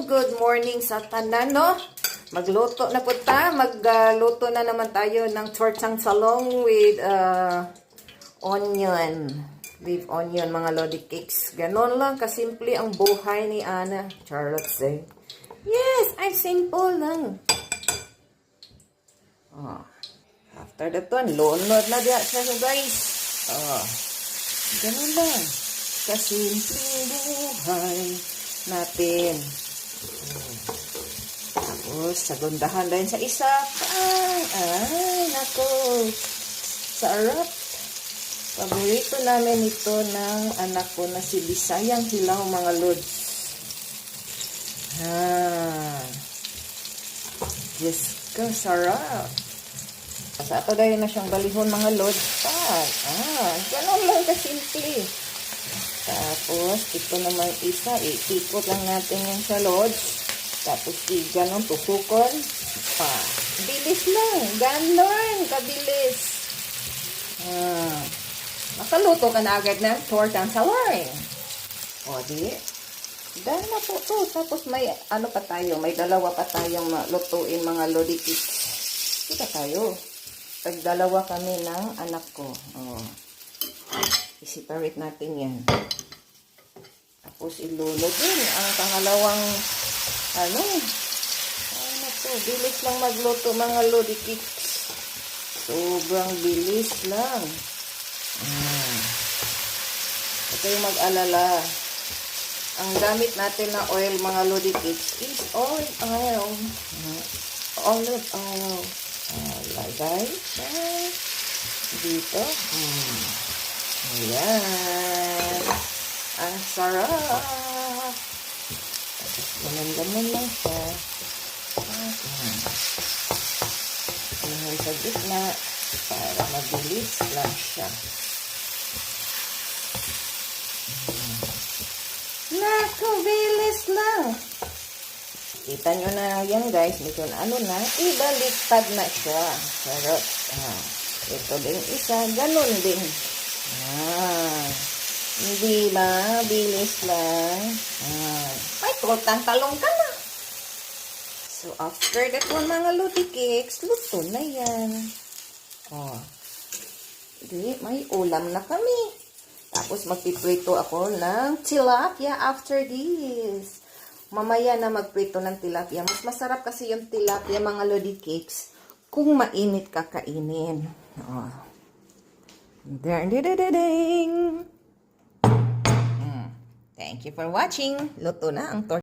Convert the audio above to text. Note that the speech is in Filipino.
good morning sa tanan, no? Magluto na po ta. Magluto na naman tayo ng tortang salong with onion. With onion, mga lodi cakes. Ganon lang kasimple ang buhay ni Ana. Charlotte say. Yes, I'm simple lang. Oh. After that one, lunod na diya siya, guys. Oh. Ganon lang. Kasimpleng buhay natin. Tapos, sagundahan din sa isa. Ay, nako. Sarap. Paborito namin ito ng anak ko na si Bisayang Hilaw, mga lods. Yes ka, sarap. Sa ato dahil na siyang balihon, mga lods. Ganun lang kasimple. Tapos, ito naman isa, itikot lang natin yan sa lods. Tapos, ganun, tusukon. Bilis lang. Ganon, kabilis. Makaluto ka na agad ng tortang salong. O, di. Dahil na po to. Tapos, may ano pa tayo, may dalawa pa tayong lutuin, mga lodi cakes. Kita tayo. Pag-dalawa kami ng anak ko. I-separate natin yan. Tapos ilulog din ang pangalawang ano to, bilis lang magluto, mga lodi cakes. Sobrang bilis lang. Ito yung mag-alala. Ang gamit natin na oil, mga lodi cakes, is olive oil. Olive oil. Lagay dito. Ayan. Ang sarap. Ganun lang siya. Ayan sa gitna para mabilis lang siya. Naku, bilis lang. Kita nyo na yan, guys. Medyo ano na, ibaliktad na siya. Sarap. Ito din isa, ganun din. Hindi ba? Bilis lang. May tortang talong ka na. So, after that one, mga lodi cakes, luto na yan. Di, may ulam na kami. Tapos, magpiprito ako ng tilapia after this. Mamaya na magprito ng tilapia. Mas masarap kasi yung tilapia, mga lodi cakes, kung mainit kakainin. Ding! Thank you for watching. Luto na ang tortilla.